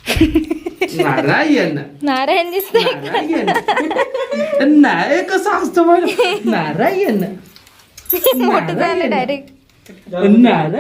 नारायण नारायण दिसतंय. नारायण नाही कसं असतं मला नारायण मोठं झालं डायरेक्ट. नारायण.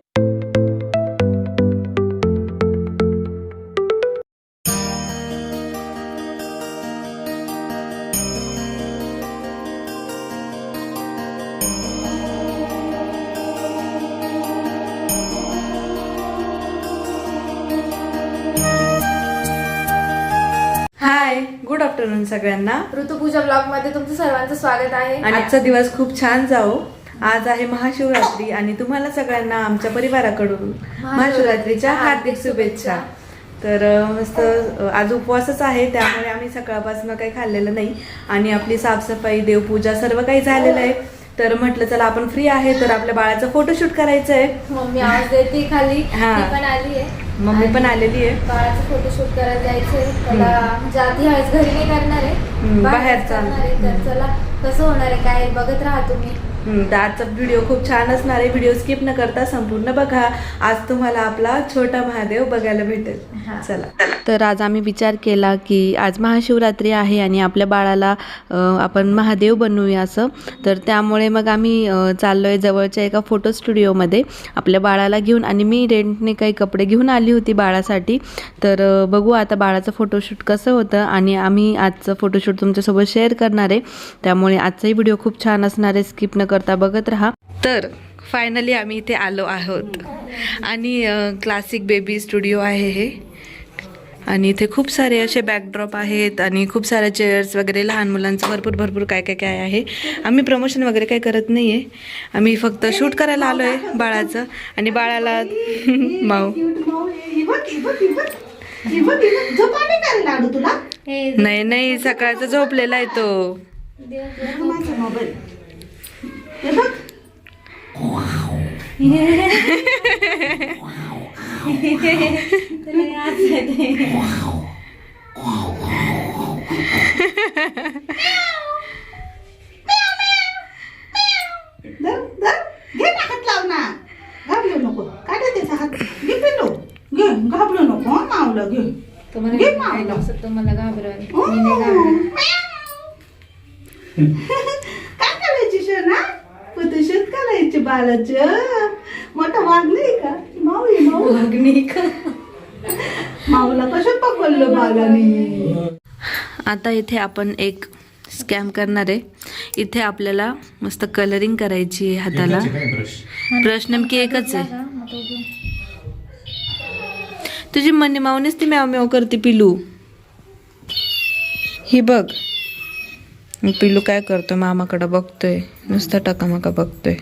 हाय, गुड आफ्टरनून सगळ्यांना. ऋतुपूजा ब्लॉग मध्ये तुमचं सर्वांचं स्वागत आहे. आणि आजचा दिवस खूप छान जाओ. आज आहे महाशिवरात्री आणि तुम्हाला सगळ्यांना आमच्या परिवाराकडून महाशिवरात्रीच्या हार्दिक शुभेच्छा. तर मस्त आज उपवासच आहे, त्यामुळे आम्ही सकाळपासून काही खाल्लेलं नाही आणि आपली साफसफाई, देवपूजा सर्व काही झालेलं आहे. तर म्हटलं चला आपण फ्री आहे तर आपल्या बाळाचं फोटोशूट करायचं आहे. मम्मी आवाज देते खाली, हा. ती पण आली आहे. मम्मी पण आलेली आहे. बाळाचं फोटोशूट करायला जायचंय. त्याला जाती हळद घरी नाही करणार आहे, बाहेर करणार आहे. तर चला कसं होणार आहे काय बघत राहा तुम्ही. तर आजचा व्हिडिओ खूप छान असणार आहे. व्हिडिओ स्किप न करता संपूर्ण बघा. आज तुम्हाला आपला छोटा महादेव बघायला भेटेल. चला. तर आज आम्ही विचार केला की आज महाशिवरात्री आहे आणि आपल्या बाळाला आपण महादेव बनवूया असं. तर त्यामुळे मग आम्ही चाललोय जवळच्या एका फोटो स्टुडिओमध्ये आपल्या बाळाला घेऊन. आणि मी रेंटने काही कपडे घेऊन आली होती बाळासाठी. तर बघू आता बाळाचं फोटोशूट कसं होतं आणि आम्ही आजचं फोटोशूट तुमच्यासोबत शेअर करणार आहे. त्यामुळे आजचाही व्हिडिओ खूप छान असणार आहे, स्किप न करता बघत राहा. तर फायनली आम्ही इथे आलो आहोत आणि क्लासिक बेबी स्टुडिओ आहे हे. आणि इथे खूप सारे असे बॅकड्रॉप आहेत आणि खूप साऱ्या चेअर्स वगैरे, लहान मुलांचं भरपूर काय काय काय आहे. आम्ही प्रमोशन वगैरे काही करत नाही आहे, आम्ही फक्त शूट करायला आलो आहे बाळाचं. आणि बाळाला माऊ नाही सकाळचा झोपलेला आहे तो. तुम्हाला घाबरवाल, मी नाही घाबरत. काय करायची शना फोटोशूट करायची बाळाचं. मोठा वागली का माऊ माऊला कसं पकडलं बाळाने. आता इथे आपण एक स्कॅम करणार आहे. इथे आपल्याला मस्त कलरिंग करायची आहे हाताला. ब्रश नेमकी एकच आहे. तुझी मनी माऊनेच ती म्याव म्याव करते पिलू. ही बघ पिलू काय करतोय, मामाकडे बघतोय, नुसता टकामका बघतोय.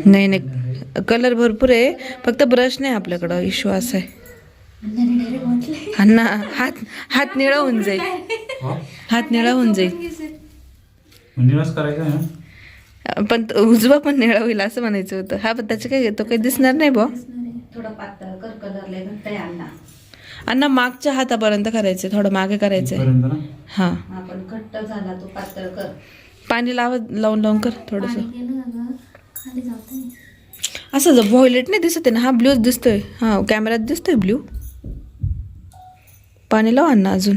नाही कलर भरपूर आहे, फक्त ब्रश नाही आपल्याकडं. इश्यू असा आहे. अण्णा हात निळा होऊन जाईल, हात निळा होऊन जाईल. पण उजवा पण निळा होईल असं म्हणायचं होतं. हा पण त्याचं काय तो काही दिसणार नाही बा. थोडं पातळ कर, कलर लय घट्ट आहे अण्णा. अण्णा मागच्या हातापर्यंत करायचंय, थोडं मागे करायचंय. हा आपण घट्ट झाला तो पातळ कर. पाणी लावून कर थोडस. असं जर व्हायलेट नाही दिसत आहे ना, हा ब्ल्यूच दिसतोय. हा कॅमेऱ्यात दिसतोय ब्ल्यू. पाणी लाव अण्णा अजून.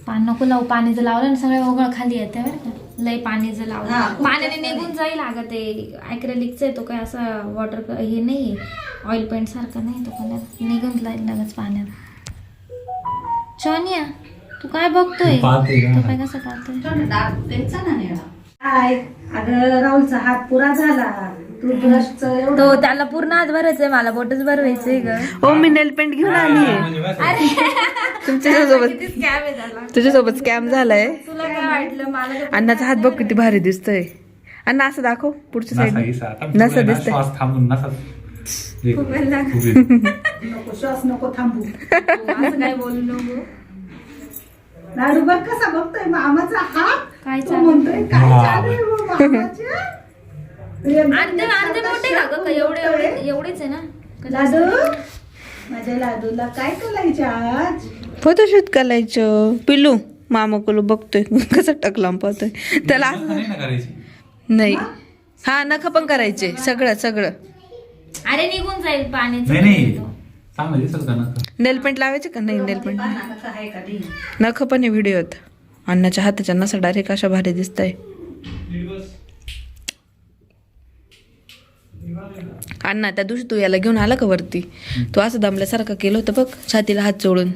पाणी नको लावू, पाणी जर लावलं ना सगळं ओघळ खाली येते बरं का. लय पाणी जर लावलं पाण्याने निघून जाईल. अगं ते ॲक्रेलिकचं आहे, तो काय असा वॉटर हे नाही, ऑइल पेंट सारखं नाही, तो पाण्यात निघून जाईल लगेच पाण्यात. शोनिया तू काय बघतोय, तो काय कसं पाहतोय. द्यायचा ना निळा. काय अगं राहुलचा हात पुरा झाला. तू ब्रशचं एवढं तो त्याला पूर्ण हात भरायचंय, मला बोटच भरवायचंय ग. ओ मी नेल पेंट घेऊन आली. तुझ्यासोबत स्कॅम झालाय. तुला काय वाटलं मला. अण्णाचा हात बघ किती भारी दिसतोय. अण्णा असं दाखव पुढच्या साईड. नसा दिसतंय. नको श्वास नको थांबू. असं काय बोलू नको. लाडू बघ कसा बघतोय मामाचा हात. काय तो म्हणतोय काय चालू आहे बा मामाच्या. अर्धे मोठे का ग, एवढेच आहे ना लाडू. माझ्या लाडूला काय करायचं आज. फोटोशूट करायचं. पिलू मामाकडे बघतोय कसं टकलाम पाहतोय त्याला. नाही हा नख पण करायचे सगळं. अरे निघून जाईल पाण्याचं. नाही नाही चांगलं दिसल का ना. नेलपेंट लावायचे का? नाही नेलपेंट आहे का नाही? नख पण आहे व्हिडिओत. अण्णाच्या हाताच्या नसा डायरेक्ट अशा भारी दिसत आहे. अण्णा त्या दिवशी तू याला घेऊन आला का वरती? तू असं दमल्यासारखं केलं होतं बघ, छातीला हात चोळून.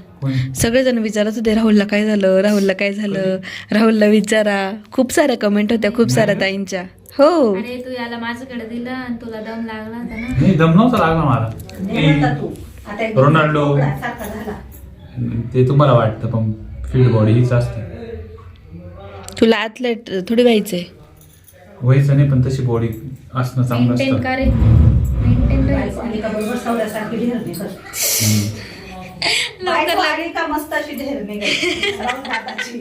सगळेजण विचारत होते राहुलला काय झालं, राहुलला काय झालं, राहुलला विचारा. खूप साऱ्या कमेंट होत्या, खूप साऱ्या ताईंच्या. हो अरे तू याला माझ्याकडे दिलं आणि तुला दम लागला होता ना. नाही दम नव्हता लागला मला. नाही म्हणता तू. आता एक रोनाल्डो. सारखा झाला. ते तुम्हाला वाटतं पण फिट बॉडी हीच असते. तुला ॲथलेट थोडी व्हायचंय. व्हायचं नाही पण तशी बॉडी असणं चांगलं मेंटेन असतं. का रे, मेंटेन बायको आली का बरोबर सवऱ्यासारखी ढेरणी कर. बायको आली का मस्त अशी ढेरणी कर. राहून दादाची.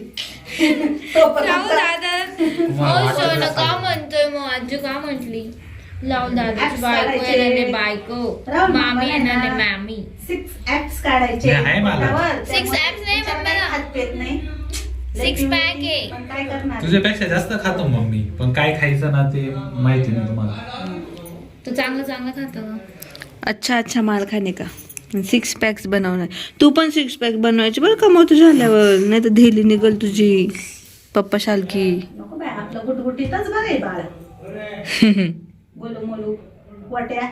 सोनं का म्हणतोय मग? आजी का म्हटली लावून दादाची बायको येणार बायको, मामी येणार मामी. 6 ऍप्स काढायचे. नाही, आहे मला. पोटावर. 6 apps नाही त्याच्यात मम्मीला. काही हात पेत नाही. 6 pack आहे. पण काय करणार? तुझ्यापेक्षा जास्त खातो मम्मी, पण काय खायचं ना ते माहिती नाही तुम्हाला. तू चांगलं चांगलं खातो का? अच्छा अच्छा माल खाणे का? 6 पॅक्स बनवणार. तू पण 6 पॅक बनवायची बरं का मग तुझ्या झाल्यावर, नाही तर धेली निघल तुझी पप्पा शालकी. नको बाय, आपलं गुटगुटीतच बरं आहे बाळ. बोलू मोलू वाट्या.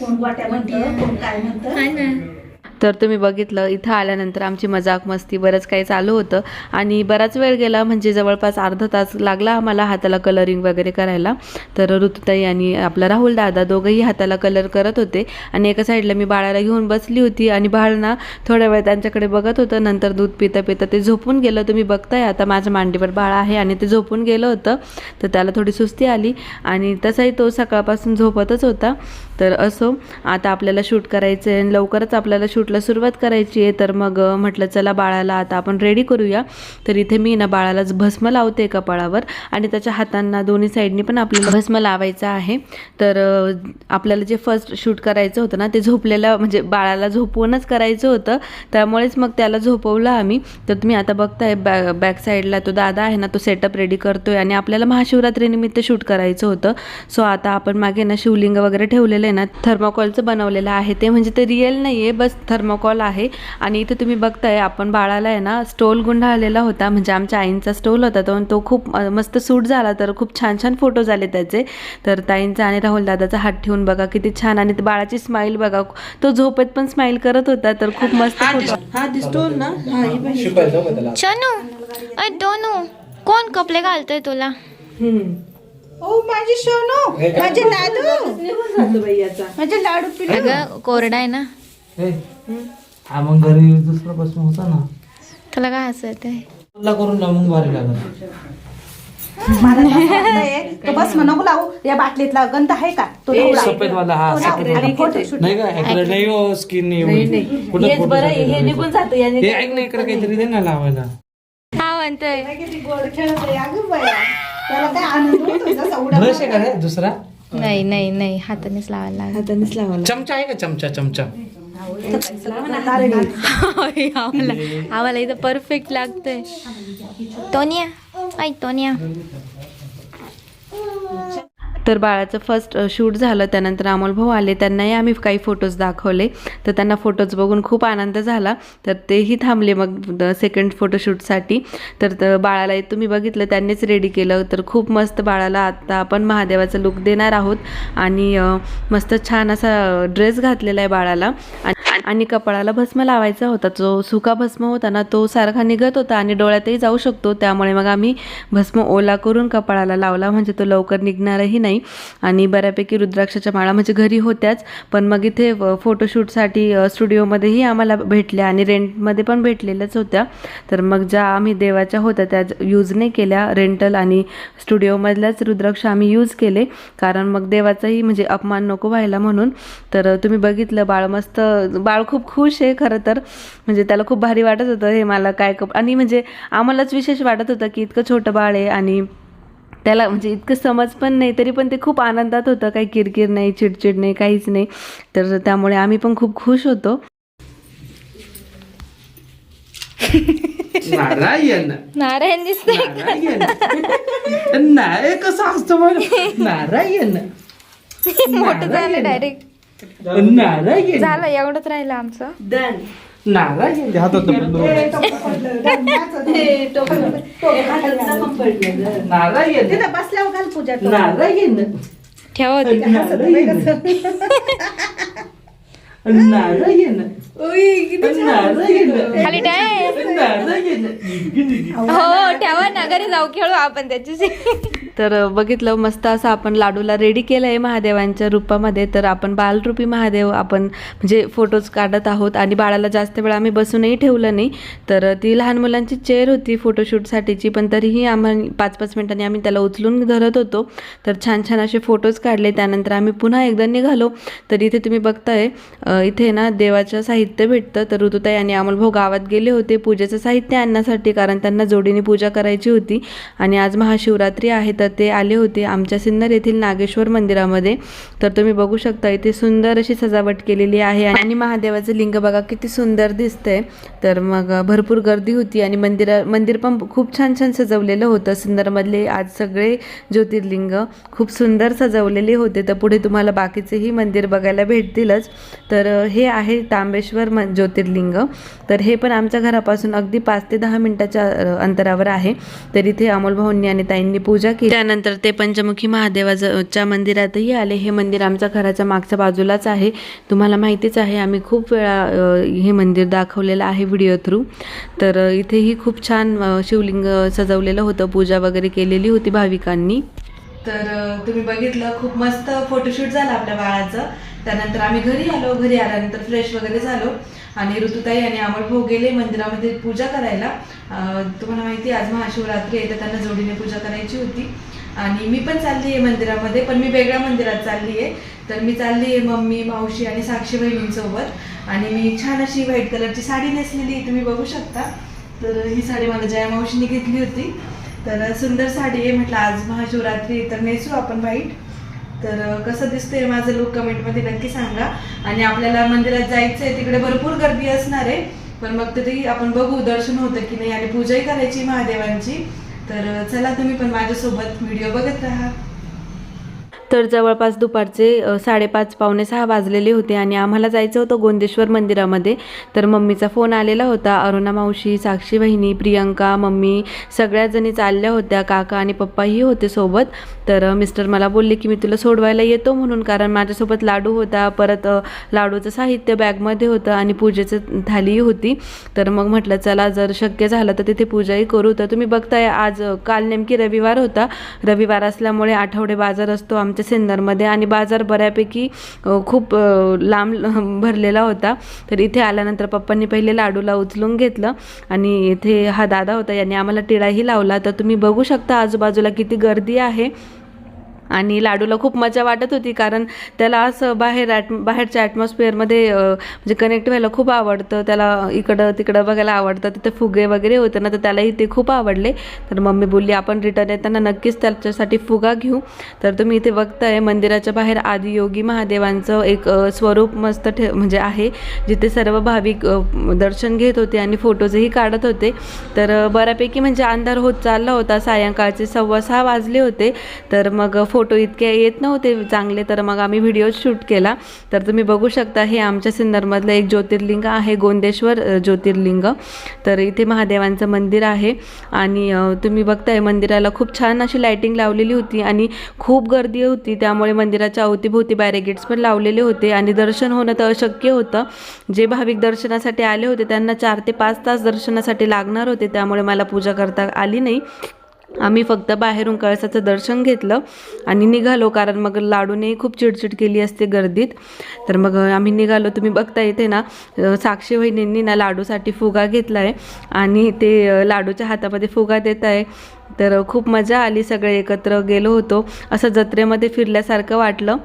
कोण वाट्या म्हणतं, कोण काय म्हणतं. काय ना. तर तुम्ही बघितलं इथं आल्यानंतर आमची मजाक मस्ती बरंच काही चालू होतं आणि बराच वेळ गेला, म्हणजे जवळपास अर्धा तास लागला आम्हाला हाताला कलरिंग वगैरे करायला. तर ऋतुताई आणि आपला राहुल दादा दोघंही हाताला कलर करत होते आणि एका साईडला मी बाळाला घेऊन बसली होती आणि बाळ ना थोड्या वेळ त्यांच्याकडे बघत होतं. नंतर दूध पिता पिता ते झोपून गेलं. तुम्ही बघताय आता माझ्या मांडीवर बाळ आहे आणि ते झोपून गेलं होतं. तर त्याला थोडी सुस्ती आली आणि तसाही तो सकाळपासून झोपतच होता. तर असो, आता आपल्याला शूट करायचं आहे, लवकरच आपल्याला शूटला सुरुवात करायची आहे. तर मग म्हटलं चला बाळाला आता आपण रेडी करूया. तर इथे मी ना बाळाला भस्म लावते कपाळावर आणि त्याच्या हातांना दोन्ही साईडनी पण आपल्याला भस्म लावायचं आहे. तर आपल्याला जे फर्स्ट शूट करायचं होतं ना ते झोपलेलं, म्हणजे बाळाला झोपवूनच करायचं होतं, त्यामुळेच मग त्याला झोपवलं आम्ही. तर तुम्ही आता बघताय बॅक साईडला तो दादा आहे ना तो सेटअप रेडी करतोय आणि आपल्याला महाशिवरात्रीनिमित्त शूट करायचं होतं. सो आता आपण मागे ना शिवलिंग वगैरे ठेवलेलं आहे ना, थर्माकोलचं बनवलेलं आहे ते, म्हणजे ते रिअल नाही आहे, बस थर्माकोल आहे. आणि इथे तुम्ही बघताय आपण बाळाला आहे ना स्टोल गुंडाळलेला होता, म्हणजे आमच्या आईंचा स्टोल होता तो खूप मस्त सूट झाला. तर खूप छान छान फोटो झाले त्याचे. तर ताईंचा आणि राहुल दादाचा हात ठेवून बघा किती छान, आणि ते बाळाची स्माईल बघा, तो झोपेत पण स्माईल करत होता. तर खूप मस्त फोटो. हा स्टोल ना, शनू अय दोनू कोण कपडे घालतोय तुला? ओ माझी सोनू, माझे लाडू, माझे लाडू पिले. अगं कोरडा आहे ना. हा मग घरी दुसरा प्रश्न होता ना, तुला काय हसत आहे? तुला करून लाव मग भारी लागत. मला तसं वाटतंय, तो बस नको लावू. या बाटलीतला गंध आहे का तो लावू. सफेद वाला हा आणि फोटोशूट नाही का, ऍक्रेलिक नाही हो, स्किन नाही कुठं हे ऐक ना, इकडे काहीतरी दे ना लावायला. हा म्हणतोय किती गोड खेळत आहे. अगं बाया, त्याला काय आनंद होतो जसा उड्या ब्रश आहे का रे दुसरा? नाही नाही नाही, हातानेच लावायला लागेल. हातानेच लावायला. चमचा आहे का? चमचा आम्हाला इथं परफेक्ट लागतंय. टोनिया ऐ टोनिया. तर बाळाचं फर्स्ट शूट झालं, त्यानंतर अमोल भाऊ आले, त्यांनाही आम्ही काही फोटोज दाखवले. तर त्यांना फोटोज बघून खूप आनंद झाला, तर तेही थांबले मग सेकंड फोटोशूटसाठी. तर बाळाला तुम्ही बघितलं त्यांनीच रेडी केलं. तर खूप मस्त बाळाला आता आपण महादेवाचा लुक देणार आहोत आणि मस्त छान असा ड्रेस घातलेला आहे बाळाला आणि कपाळाला भस्म लावायचा होता. जो सुका भस्म होता ना तो सारखा निघत होता आणि डोळ्यातही जाऊ शकतो, त्यामुळे मग आम्ही भस्म ओला करून कपाळाला लावला, म्हणजे तो लवकर निघणारही नाही. आणि बऱ्यापैकी रुद्राक्षाच्या माळा म्हणजे घरी होत्याच, पण मग इथे फोटोशूटसाठी स्टुडिओमध्येही आम्हाला भेटल्या आणि रेंटमध्ये पण भेटलेल्याच होत्या. तर मग ज्या आम्ही देवाच्या होत्या त्या यूज नाही केल्या, रेंटल आणि स्टुडिओमधल्याच रुद्राक्ष आम्ही यूज केले, कारण मग देवाचाही म्हणजे अपमान नको व्हायला म्हणून. तर तुम्ही बघितलं बाळ खूप खुश आहे खरं तर, म्हणजे त्याला खूप भारी वाटत होतं हे मला काय आणि म्हणजे आम्हालाच विशेष वाटत होतं की इतकं छोटं बाळ आहे आणि त्याला म्हणजे इतकं समज पण नाही, तरी पण ते खूप आनंदात होतं, काही किरकिर नाही, चिडचिड नाही, काहीच नाही. तर त्यामुळे आम्ही पण खूप खुश होतो. नारायण नारायण दिसतंय. नारायण नाही कसं असतं मला नारायण मोठं झालं डायरेक्ट. नारळ झालं एवढंच राहिलं आमचं. डन. नारळ हातात नारळ तिथं बसल्यावर घाल पूजा करू. नारळ ठेवा होती. खाली हो ठेवा ना, घरी जाऊ खेळू आपण त्याच्याशी. तर बघितलं मस्त असं आपण लाडूला रेडी केलं आहे महादेवांच्या रूपामध्ये. तर आपण बालरूपी महादेव आपण म्हणजे फोटोज काढत आहोत आणि बाळाला जास्त वेळ आम्ही बसूनही ठेवलं नाही. तर ती लहान मुलांची चेअर होती फोटोशूटसाठीची, पण तरीही आम्हाला 5-5 मिनिटांनी आम्ही त्याला उचलून धरत होतो. तर छान छान असे फोटोज काढले. त्यानंतर आम्ही पुन्हा एकदा निघालो. तर इथे तुम्ही बघताय इथे ना देवाचं साहित्य भेटतं. तर ऋतुताई आणि अमोलभाऊ गावात गेले होते पूजेचं साहित्य आणण्यासाठी, कारण त्यांना जोडीने पूजा करायची होती आणि आज महाशिवरात्री आहे. तर ते आले होते आमच्या सिन्नर येथील नागेश्वर मंदिरामध्ये. तर तुम्ही बघू शकता इथे सुंदर अशी सजावट केलेली आहे आणि महादेवाचं लिंग बघा किती सुंदर दिसतंय. तर मग भरपूर गर्दी होती आणि मंदिर पण खूप छान छान सजवलेलं होतं. सिन्नरमधले आज सगळे ज्योतिर्लिंग खूप सुंदर सजवलेले होते. तर पुढे तुम्हाला बाकीचेही मंदिर बघायला भेटतीलच. तर हे आहे तांबेश्वर ज्योतिर्लिंग. तर हे पण आमच्या घरापासून अगदी 5 ते 10 मिनिटाच्या अंतरावर आहे. तर इथे अमोलभाऊंनी आणि ताईंनी पूजा केली. त्यानंतर ते पंचमुखी महादेवाच्या मंदिरातही आले. हे मंदिर आमच्या घराच्या मागच्या बाजूलाच आहे. तुम्हाला माहितीच आहे आम्ही खूप वेळा हे मंदिर दाखवलेलं आहे व्हिडिओ थ्रू. तर इथेही खूप छान शिवलिंग सजवलेलं होतं, पूजा वगैरे केलेली होती भाविकांनी. तर तुम्ही बघितलं खूप मस्त फोटोशूट झालं आपल्या बाळाचं. त्यानंतर आम्ही घरी आलो. घरी आल्यानंतर फ्रेश वगैरे झालो आणि ऋतुताई आणि अमोलभाऊ गेले मंदिरामध्ये पूजा करायला. तुम्हाला माहिती आज महाशिवरात्री आहे तर त्यांना जोडीने पूजा करायची होती आणि मी पण चालली आहे मंदिरामध्ये, पण मी वेगळ्या मंदिरात चालली आहे. तर मी चालली आहे मम्मी, मावशी आणि साक्षी बहिणींसोबत आणि मी छान अशी व्हाईट कलरची साडी नेसलेली आहे, तुम्ही बघू शकता. तर ही साडी मला जया मावशीने घेतली होती. तर सुंदर साडी आहे. म्हटलं आज महाशिवरात्री तर नेसू आपण व्हाईट. तर कसं दिसतंय माझं लुक कमेंटमध्ये नक्की सांगा. आणि आपल्याला मंदिरात जायचं आहे, तिकडे भरपूर गर्दी असणार आहे, पण मग तरी आपण बघू दर्शन होतं की नाही आणि पूजाही करायची महादेवांची. तर चला तुम्ही पण माझ्यासोबत व्हिडिओ बघत राहा. तर जवळपास दुपारचे 5:30-5:45 वाजलेले होते आणि आम्हाला जायचं होतं गोंदेश्वर मंदिरामध्ये. तर मम्मीचा फोन आलेला होता. अरुणा मावशी, साक्षी बहिणी, प्रियंका, मम्मी सगळ्या जणी चालल्या होत्या. काका आणि पप्पाही होते सोबत. तर मिस्टर मला बोलले की मी तुला सोडवायला येतो म्हणून, कारण माझ्यासोबत लाडू होता, परत लाडूचं साहित्य बॅगमध्ये होतं आणि पूजेचं थालीही होती. तर मग म्हटलं चला जर शक्य झालं तर तिथे पूजाही करू. तर तुम्ही बघताय आज काल नेमकी रविवार होता. रविवार असल्यामुळे आठवडे बाजार असतो आमच्या सिन्नरमध्ये आणि बाजार बऱ्यापैकी खूप लांब भरलेला होता. तर इथे आल्यानंतर पप्पांनी पहिले लाडूला उचलून घेतलं आणि इथे हा दादा होता, यांनी आम्हाला टिळाही लावला. तर तुम्ही बघू शकता आजूबाजूला किती गर्दी आहे आणि लाडूला खूप मजा वाटत होती, कारण त्याला असं बाहेरच्या ॲटमॉस्फिअरमध्ये म्हणजे कनेक्ट व्हायला खूप आवडतं. त्याला इकडं तिकडं बघायला आवडतं. तिथे फुगे वगैरे होते ना, तर त्यालाही ते खूप आवडले. तर मम्मी बोलली आपण रिटर्न येताना नक्कीच त्याच्यासाठी फुगा घेऊ. तर तुम्ही इथे बघताय मंदिराच्या बाहेर आदियोगी महादेवांचं एक स्वरूप मस्त म्हणजे आहे, जिथे सर्व भाविक दर्शन घेत होते आणि फोटोजही काढत होते. तर बऱ्यापैकी म्हणजे अंधार होत चालला होता. सायंकाळचे 6:15 वाजले होते. तर मग फोटो इतके येत नव्हते चांगले, तर मग आम्ही व्हिडिओ शूट केला. तर तुम्ही बघू शकता हे आमच्या सिन्नरमधलं एक ज्योतिर्लिंग आहे, गोंदेश्वर ज्योतिर्लिंग. तर इथे महादेवांचं मंदिर आहे आणि तुम्ही बघताय मंदिराला खूप छान अशी लाईटिंग लावलेली होती आणि खूप गर्दी होती. त्यामुळे मंदिराच्या अवतीभोवती बॅरिगेड्स पण लावलेले होते आणि दर्शन होणं तर अशक्य होतं. जे भाविक दर्शनासाठी आले होते त्यांना 4 ते 5 तास दर्शनासाठी लागणार होते, त्यामुळे मला पूजा करता आली नाही. आम्ही फक्त बाहेरून कळसाचं दर्शन घेतलं आणि निघालो, कारण मग लाडूने खूप चिडचिड केली असते गर्दीत. तर मग आम्ही निघालो. तुम्ही बघता इथे ना साक्षी वहिनींनी ना लाडूसाठी फुगा घेतला आहे आणि ते लाडूच्या हातामध्ये फुगा देत आहे. तर खूप मजा आली. सगळे एकत्र गेलो होतो, असं जत्रेमध्ये फिरल्यासारखं वाटलं.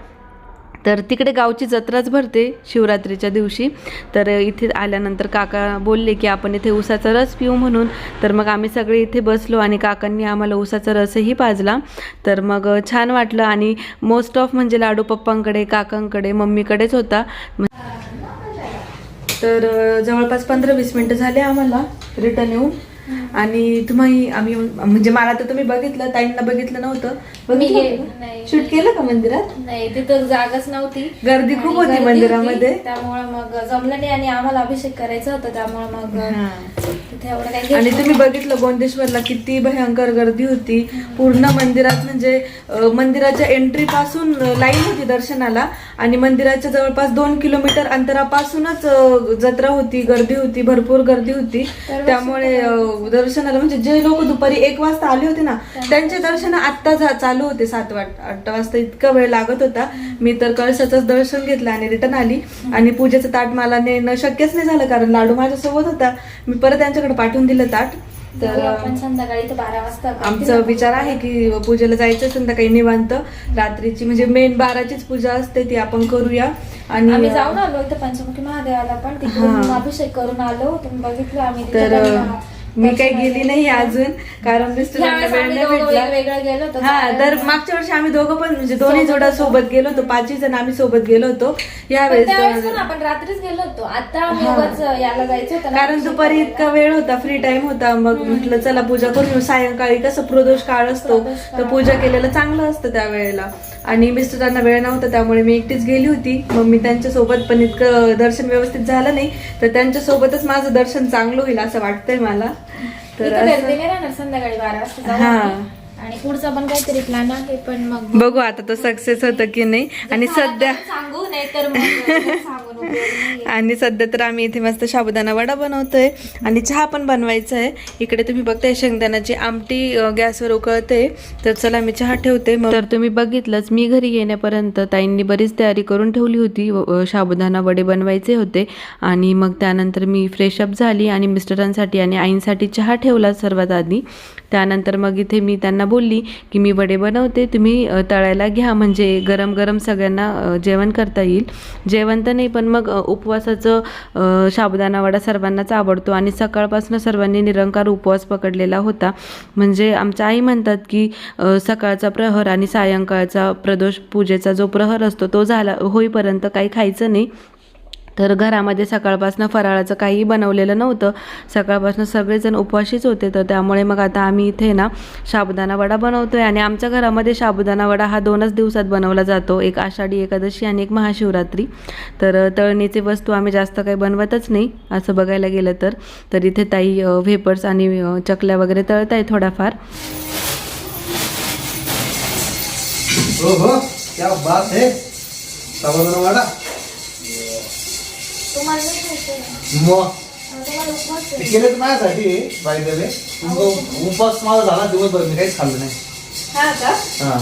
तर तिकडे गावची जत्राच भरते शिवरात्रीच्या दिवशी. तर इथे आल्यानंतर काका बोलले की आपण इथे उसाचा रस पिऊ म्हणून. तर मग आम्ही सगळे इथे बसलो आणि काकांनी आम्हाला उसाचा रसही पाजला. तर मग छान वाटलं आणि मोस्ट ऑफ म्हणजे लाडू पप्पांकडे, काकांकडे, मम्मीकडेच होता. तर जवळपास 15-20 मिनटं झाले आम्हाला रिटर्न येऊन आणि आम्ही म्हणजे मला तर तुम्ही बघितलं, ताईंना बघितलं नव्हतं. नाही. शूट केलं का मंदिरात? नाही, तिथं जागाच नव्हती, गर्दी खूप होती गर्दी मंदिरामध्ये. होती, त्यामुळे मग जमलं नाही आणि आम्हाला अभिषेक करायचा होता, त्यामुळे मग तिथे एवढं काही आणि घेतलं तुम्ही बघितलं गोंदेश्वरला किती भयंकर गर्दी होती पूर्ण मंदिरात. म्हणजे मंदिराच्या एंट्री पासून लाईन होती दर्शनाला आणि मंदिराच्या जवळपास 2 किलोमीटर अंतरापासूनच जत्रा होती, गर्दी होती, भरपूर गर्दी होती. त्यामुळे दर्शनाला म्हणजे जे लोक दुपारी 1 वाजता आले होते ना, त्यांचे दर्शन आत्ता चालू होते 7-8 वाजता. इतका वेळ लागत होता. मी तर कळसाचंच दर्शन घेतलं आणि रिटर्न आली. आणि पूजेचं ताट मला नेणं शक्यच नाही झालं कारण लाडू माझ्यासोबत होता. मी परत त्यांच्याकडे पाठवून दिलं ताट. तर आपण संध्याकाळी 12 वाजता आमचा विचार आहे की पूजेला जायचं संध्याकाळी निवांत. रात्रीची म्हणजे मेन 12चीच पूजा असते ती आपण करूया. आणि आम्ही जाऊन आलो इथं पंचमुखी महादेवाला, पण तिकडून अभिषेक करून आलो. तुम्ही बघितलं आम्ही तिथे तर पण, मी काही गेली नाही अजून कारण मिस्टरांना वेळ नाही भेटला. वेगवेगळं गेलो होतो. हा, तर मागच्या वर्षी आम्ही दोघं पण म्हणजे दोन्ही जोडा सोबत गेलो होतो, 5 जण आम्ही सोबत गेलो होतो. त्यावेळेस यावेळेस पण आपण रात्रीच गेलो होतो. आता आम्ही उगाच याला जायचं होतं ना, कारण दुपारी इतका वेळ होता, फ्री टाइम होता. मग म्हटलं चला पूजा करून येऊ. सायंकाळी कसं प्रदोष काळ असतो तर पूजा केलेलं चांगलं असतं त्यावेळेला. आणि मिस्टरांना वेळ नव्हता त्यामुळे मी एकटीच गेली होती. मग मी त्यांच्या सोबत पण इतकं दर्शन व्यवस्थित झालं नाही, तर त्यांच्या सोबतच माझं दर्शन चांगलं होईल असं वाटतंय मला. तर गर्दी नाही राहणार संध्याकाळी 12 वाजता जाऊ हा. आपण. आणि पुढचा पण काहीतरी प्लॅन आहे, पण मग बघू आता तो सक्सेस होतं की नाही. आणि सध्या सांगू नाही तर मग सांगून उपयोग नाहीये. आणि सध्या तर आम्ही इथे मस्त साबुदाणा वडा बनवतोय आणि चहा पण बनवायचा आहे. इकडे तुम्ही बघताय शेंगदाण्याची आमटी गॅसवर उकळते. तर चला मी चहा ठेवते. तर तुम्ही बघितलंच मी घरी येण्यापर्यंत ताईंनी बरीच तयारी करून ठेवली होती. साबुदाणा वडे बनवायचे होते आणि मग त्यानंतर मी फ्रेशअप झाली आणि मिस्टरांसाठी आणि आईंसाठी चहा ठेवला सर्वात आधी. त्यानंतर मग इथे मी त्यांना बोलली की मी वडे बनवते, तुम्ही तळायला घ्या म्हणजे गरम गरम सगळ्यांना जेवण करता येईल. जेवण तर नाही पण मग उपवासाचं साबुदाणा वडा सर्वांनाच आवडतो आणि सकाळपासून सर्वांनी निरंकार उपवास पकडलेला होता. म्हणजे आमच्या आई म्हणतात की सकाळचा प्रहर आणि सायंकाळचा प्रदोष पूजेचा जो प्रहर असतो तो झाला होईपर्यंत काही खायचं नाही. तर घरामध्ये सकाळपासून फराळाचं काही बनवलेलं नव्हतं, सकाळपासून सगळेजण उपवाशीच होते. तर त्यामुळे मग आता आम्ही इथे ना साबुदाणा वडा बनवतोय. आणि आमच्या घरामध्ये साबुदाणा वडा हा 2च दिवसात बनवला जातो, एक आषाढी एकादशी आणि एक महाशिवरात्री. तर तळणीची वस्तू आम्ही जास्त काही बनवतच नाही असं बघायला गेलं तर. तर इथे ताई व्हेपर्स आणि चकल्या वगैरे तळत आहे थोड्याफार. क्या बात है, साबुदाणा वडा. तुम्हाला नाही खायचं? मग तुम्हाला उपवास आहे? ते केलं तर माझ्यासाठी बाय द वे. उपास माझा झाला दिवसभर, मी काहीच खाल्लं नाही. हा का? हा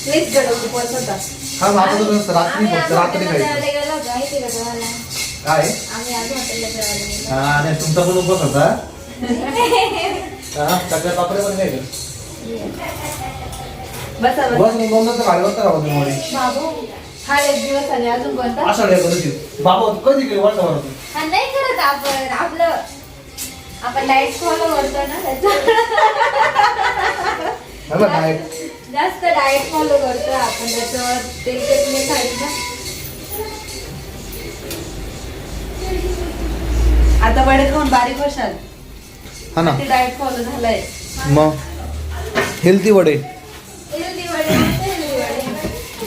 लईच कडक उपवास होता. हा, माझं तर रात्री आम्ही आज रात्री हॉटेलला खायचं. जेवायला गेलो होतो, माहिती का तुम्हाला? काय आम्ही आज हॉटेलला जेवायला गेलो. हा, नाही तुमचा पण उपवास होता. हा, सगळ्या पापड्या पण खायचं. बसा बसा. बस मग नंतर गाडीवर तर राहू दे मोडी. बाबू हा एक दिवस आणि अजून कोणता? आषाढी एकादशी. बाबा कधी केली वाटतं मला. हा, नाही करत आपण डाएट फॉलो करतो ना, मला काय जास्त डाएट फॉलो करतो आपण, त्याच्यावर तेलकट नाही खायचं. आता वडे खाऊन बारीक होशाल. हा ना, ते डाएट फॉलो झालंय. मग हेल्दी वडे, हेल्दी वडे, हेल्दी वडे.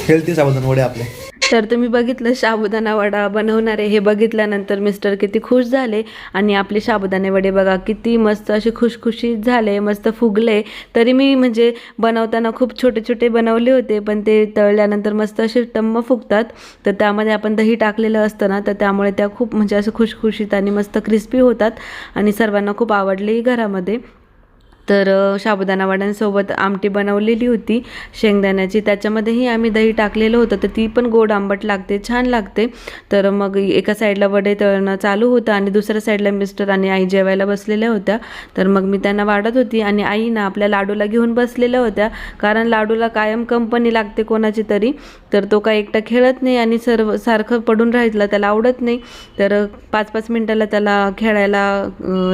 हेल्दी साबुदाणा वडे आपले. तर तुम्ही बघितलं साबुदाणा वडा बनवणारे हे बघितल्यानंतर मिस्टर किती खुश झाले. आणि आपले साबुदाणे वडे बघा किती मस्त असे खुशखुशीत झाले, मस्त फुगले. तरी मी म्हणजे बनवताना खूप छोटे छोटे बनवले होते, पण ते तळल्यानंतर मस्त असे टम्म फुगतात. तर त्यामध्ये आपण दही टाकलेलं असतं ना, तर त्यामुळे त्या खूप म्हणजे असं खुशखुशीत आणि मस्त क्रिस्पी होतात आणि सर्वांना खूप आवडलेही घरामध्ये. तर साबुदाणा वड्यांसोबत आमटी बनवलेली होती शेंगदाण्याची, त्याच्यामध्येही आम्ही दही टाकलेलं होतं, तर ती पण गोड आंबट लागते, छान लागते. तर मग एका साईडला वडे तळणं चालू होतं आणि दुसऱ्या साईडला मिस्टर आणि आई जेवायला बसलेल्या होत्या. तर मग मी त्यांना वाढत होती आणि आई ना आपल्या लाडूला घेऊन बसलेल्या होत्या, कारण लाडूला कायम कंपनी लागते कोणाची तरी. तर तो काय एकटा खेळत नाही आणि सारखं पडून राहायला त्याला आवडत नाही. तर 5-5 मिनटाला त्याला खेळायला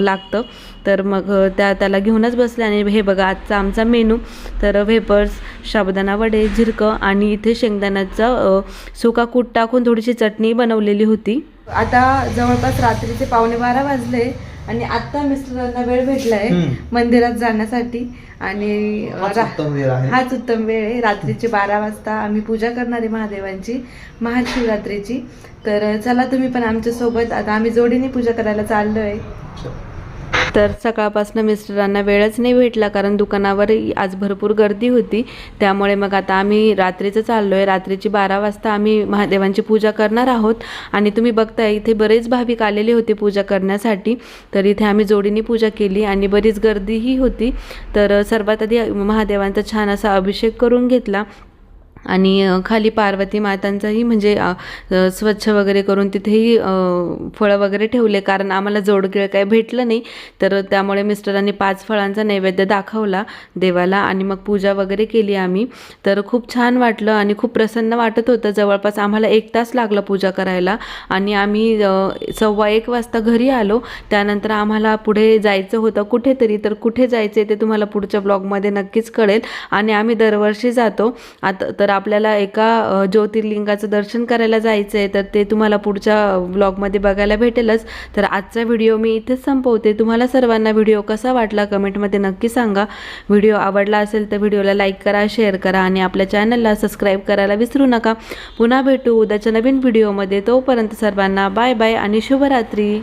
लागतं. तर मग त्याला घेऊनच बसले. आणि हे बघा आजचा आमचा मेनू, तर व्हेपर्स, साबुदाणा वडे, झिरकं आणि इथे शेंगदाण्याचा सुका कूट टाकून थोडीशी चटणी बनवलेली होती. आता जवळपास रात्रीचे 11:15 वाजले आणि आता मिस्टरांना वेळ भेटलाय मंदिरात जाण्यासाठी आणि उत्तम वेळ आहे. हाच उत्तम वेळ आहे. रात्रीचे 12 वाजता आम्ही पूजा करणार आहे महादेवांची, महाशिवरात्रीची. तर चला तुम्ही पण आमच्या सोबत. आता आम्ही जोडीने पूजा करायला चाललोय. तर सकाळपासून मिस्टरांना वेळच नाही भेटला कारण दुकानावर आज भरपूर गर्दी होती. त्यामुळे मग आता आम्ही रात्रीचं चाललो आहे. रात्रीची 12 वाजता आम्ही महादेवांची पूजा करणार आहोत. आणि तुम्ही बघताय इथे बरेच भाविक आलेले होते पूजा करण्यासाठी. तर इथे आम्ही जोडीने पूजा केली आणि बरीच गर्दीही होती. तर सर्वात आधी महादेवांचा छान असा अभिषेक करून घेतला आणि खाली पार्वती मातांचाही म्हणजे स्वच्छ वगैरे करून तिथेही फळं वगैरे ठेवले कारण आम्हाला जोडगिळ काही भेटलं नाही. तर त्यामुळे मिस्टरांनी 5 फळांचा नैवेद्य दाखवला देवाला आणि मग पूजा वगैरे केली आम्ही. तर खूप छान वाटलं आणि खूप प्रसन्न वाटत होतं. जवळपास आम्हाला 1 तास लागला पूजा करायला आणि आम्ही 1:15 वाजता घरी आलो. त्यानंतर आम्हाला पुढे जायचं होतं कुठेतरी. तर कुठे जायचं ते तुम्हाला पुढच्या ब्लॉगमध्ये नक्कीच कळेल. आणि आम्ही दरवर्षी जातो. आता तर आपल्याला एका ज्योतिर्लिंगाचं दर्शन करायला जायचं आहे. तर ते तुम्हाला पुढच्या व्लॉगमध्ये बघायला भेटेलच. तर आजचा व्हिडिओ मी इथेच संपवते. तुम्हाला सर्वांना व्हिडिओ कसा वाटला कमेंटमध्ये नक्की सांगा. व्हिडिओ आवडला असेल तर व्हिडिओला लाईक करा, शेअर करा आणि आपल्या चॅनलला सबस्क्राईब करायला विसरू नका. पुन्हा भेटू उद्याच्या नवीन व्हिडिओमध्ये. तोपर्यंत सर्वांना बाय बाय आणि शुभरात्री.